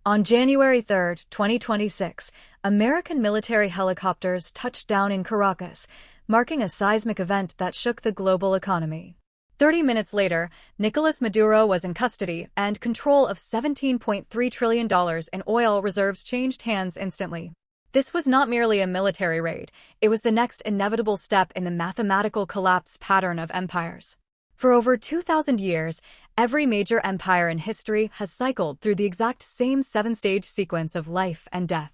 On January 3, 2026, American military helicopters touched down in Caracas, marking a seismic event that shook the global economy. 30 minutes later, Nicolas Maduro was in custody, and control of $17.3 trillion in oil reserves changed hands instantly. This was not merely a military raid, it was the next inevitable step in the mathematical collapse pattern of empires. For over 2,000 years, every major empire in history has cycled through the exact same seven-stage sequence of life and death.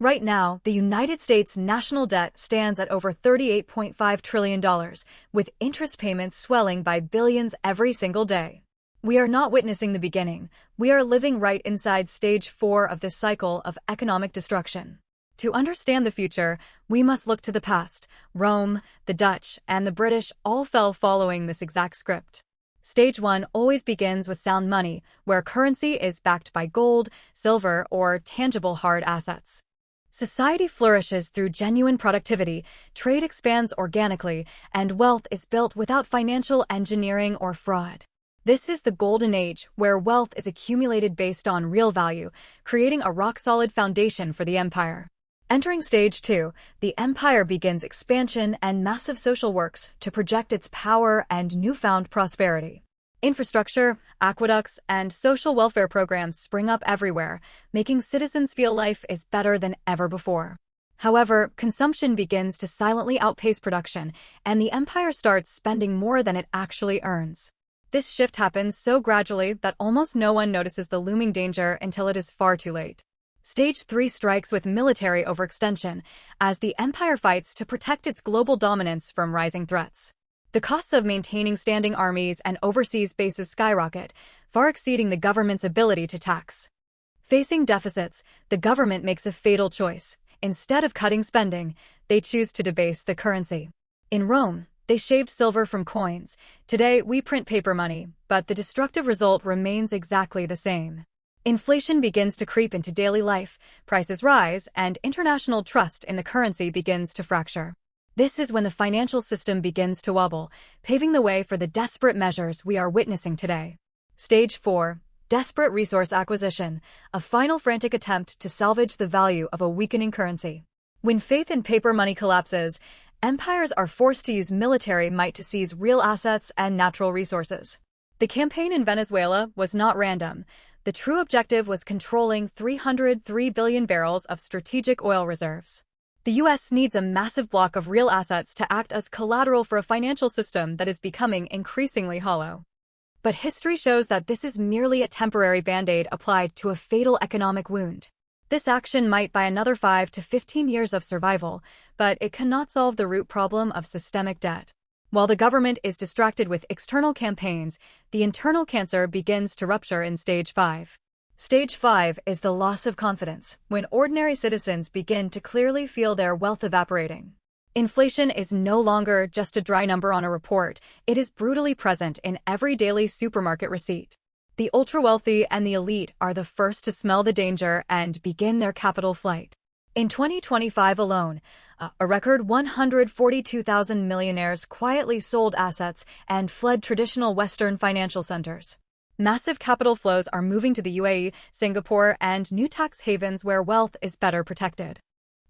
Right now, the United States' national debt stands at over $38.5 trillion, with interest payments swelling by billions every single day. We are not witnessing the beginning, we are living right inside stage 4 of this cycle of economic destruction. To understand the future, we must look to the past. Rome, the Dutch, and the British all fell following this exact script. Stage 1 always begins with sound money, where currency is backed by gold, silver, or tangible hard assets. Society flourishes through genuine productivity, trade expands organically, and wealth is built without financial engineering or fraud. This is the golden age, where wealth is accumulated based on real value, creating a rock-solid foundation for the empire. Entering Stage 2, the empire begins expansion and massive social works to project its power and newfound prosperity. Infrastructure, aqueducts, and social welfare programs spring up everywhere, making citizens feel life is better than ever before. However, consumption begins to silently outpace production, and the empire starts spending more than it actually earns. This shift happens so gradually that almost no one notices the looming danger until it is far too late. Stage 3 strikes with military overextension, as the empire fights to protect its global dominance from rising threats. The costs of maintaining standing armies and overseas bases skyrocket, far exceeding the government's ability to tax. Facing deficits, the government makes a fatal choice. Instead of cutting spending, they choose to debase the currency. In Rome, they shaved silver from coins. Today, we print paper money, but the destructive result remains exactly the same. Inflation begins to creep into daily life, prices rise, and international trust in the currency begins to fracture. This is when the financial system begins to wobble, paving the way for the desperate measures we are witnessing today. Stage 4. Desperate resource acquisition, a final frantic attempt to salvage the value of a weakening currency. When faith in paper money collapses, empires are forced to use military might to seize real assets and natural resources. The campaign in Venezuela was not random. The true objective was controlling 303 billion barrels of strategic oil reserves. The U.S. needs a massive block of real assets to act as collateral for a financial system that is becoming increasingly hollow. But history shows that this is merely a temporary band-aid applied to a fatal economic wound. This action might buy another 5 to 15 years of survival, but it cannot solve the root problem of systemic debt. While the government is distracted with external campaigns, the internal cancer begins to rupture in Stage 5. Stage 5 is the loss of confidence, when ordinary citizens begin to clearly feel their wealth evaporating. Inflation is no longer just a dry number on a report, it is brutally present in every daily supermarket receipt. The ultra-wealthy and the elite are the first to smell the danger and begin their capital flight. In 2025 alone, a record 142,000 millionaires quietly sold assets and fled traditional Western financial centers. Massive capital flows are moving to the UAE, Singapore, and new tax havens where wealth is better protected.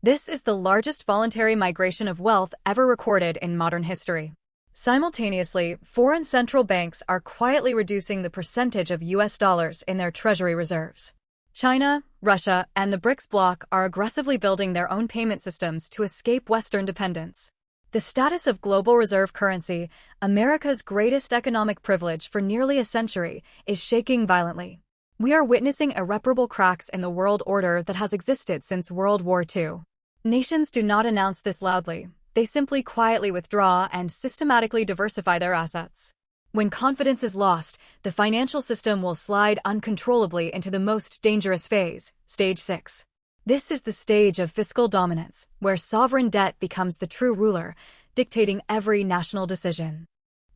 This is the largest voluntary migration of wealth ever recorded in modern history. Simultaneously, foreign central banks are quietly reducing the percentage of US dollars in their treasury reserves. China, Russia, and the BRICS bloc are aggressively building their own payment systems to escape Western dependence. The status of global reserve currency, America's greatest economic privilege for nearly a century, is shaking violently. We are witnessing irreparable cracks in the world order that has existed since World War II. Nations do not announce this loudly. They simply quietly withdraw and systematically diversify their assets. When confidence is lost, the financial system will slide uncontrollably into the most dangerous phase, Stage 6. This is the stage of fiscal dominance, where sovereign debt becomes the true ruler, dictating every national decision.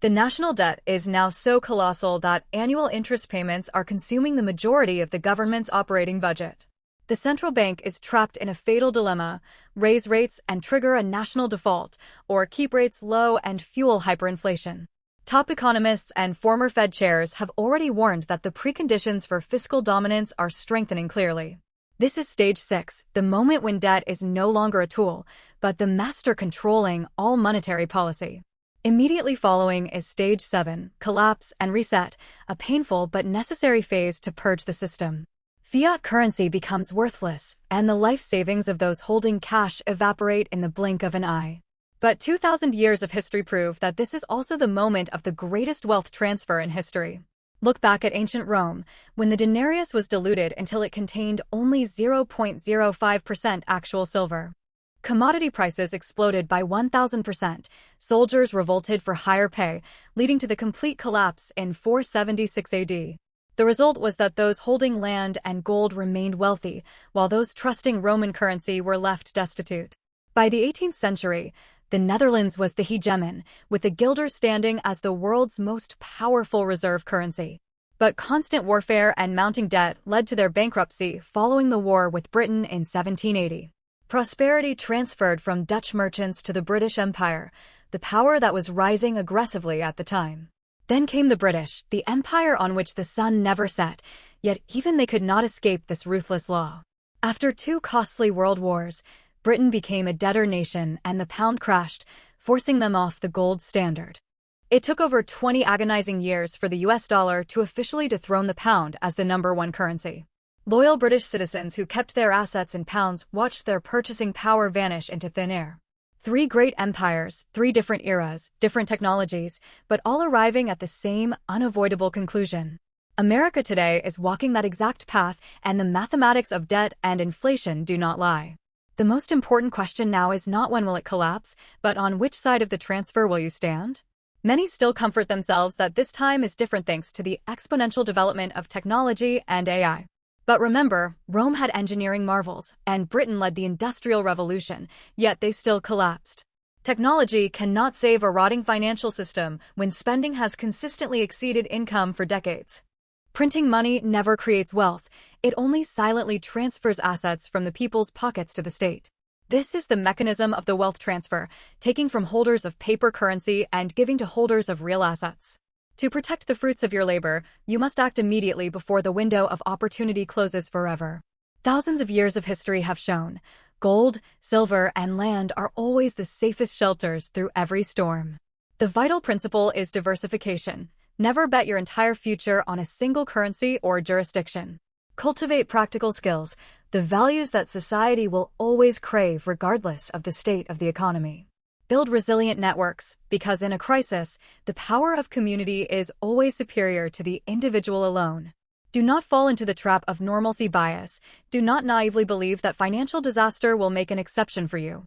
The national debt is now so colossal that annual interest payments are consuming the majority of the government's operating budget. The central bank is trapped in a fatal dilemma: raise rates and trigger a national default, or keep rates low and fuel hyperinflation. Top economists and former Fed chairs have already warned that the preconditions for fiscal dominance are strengthening clearly. This is stage 6, the moment when debt is no longer a tool, but the master controlling all monetary policy. Immediately following is stage 7, collapse and reset, a painful but necessary phase to purge the system. Fiat currency becomes worthless, and the life savings of those holding cash evaporate in the blink of an eye. But 2,000 years of history prove that this is also the moment of the greatest wealth transfer in history. Look back at ancient Rome, when the denarius was diluted until it contained only 0.05% actual silver. Commodity prices exploded by 1,000%. Soldiers revolted for higher pay, leading to the complete collapse in 476 AD. The result was that those holding land and gold remained wealthy, while those trusting Roman currency were left destitute. By the 18th century, the Netherlands was the hegemon, with the guilder standing as the world's most powerful reserve currency. But constant warfare and mounting debt led to their bankruptcy following the war with Britain in 1780. Prosperity transferred from Dutch merchants to the British Empire, the power that was rising aggressively at the time. Then came the British, the empire on which the sun never set, yet even they could not escape this ruthless law. After 2 costly world wars, Britain became a debtor nation and the pound crashed, forcing them off the gold standard. It took over 20 agonizing years for the US dollar to officially dethrone the pound as the #1 currency. Loyal British citizens who kept their assets in pounds watched their purchasing power vanish into thin air. 3 great empires, 3 different eras, different technologies, but all arriving at the same unavoidable conclusion. America today is walking that exact path, and the mathematics of debt and inflation do not lie. The most important question now is not when will it collapse, but on which side of the transfer will you stand? Many still comfort themselves that this time is different thanks to the exponential development of technology and AI. But remember, Rome had engineering marvels, and Britain led the Industrial Revolution, yet they still collapsed. Technology cannot save a rotting financial system when spending has consistently exceeded income for decades. Printing money never creates wealth, it only silently transfers assets from the people's pockets to the state. This is the mechanism of the wealth transfer, taking from holders of paper currency and giving to holders of real assets. To protect the fruits of your labor, you must act immediately before the window of opportunity closes forever. Thousands of years of history have shown, gold, silver, and land are always the safest shelters through every storm. The vital principle is diversification. Never bet your entire future on a single currency or jurisdiction. Cultivate practical skills, the values that society will always crave regardless of the state of the economy. Build resilient networks, because in a crisis, the power of community is always superior to the individual alone. Do not fall into the trap of normalcy bias. Do not naively believe that financial disaster will make an exception for you.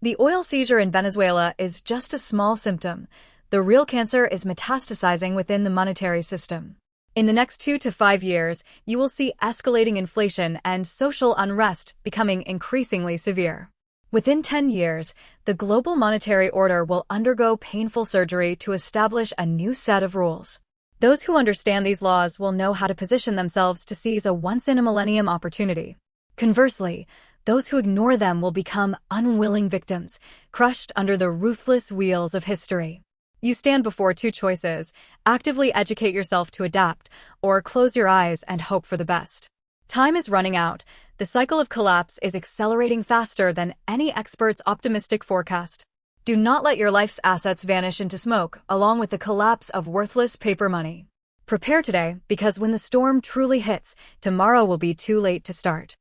The oil seizure in Venezuela is just a small symptom. The real cancer is metastasizing within the monetary system. In the next 2 to 5 years, you will see escalating inflation and social unrest becoming increasingly severe. Within 10 years, the global monetary order will undergo painful surgery to establish a new set of rules. Those who understand these laws will know how to position themselves to seize a once-in-a-millennium opportunity. Conversely, those who ignore them will become unwilling victims, crushed under the ruthless wheels of history. You stand before 2 choices: actively educate yourself to adapt, or close your eyes and hope for the best. Time is running out. The cycle of collapse is accelerating faster than any expert's optimistic forecast. Do not let your life's assets vanish into smoke, along with the collapse of worthless paper money. Prepare today, because when the storm truly hits, tomorrow will be too late to start.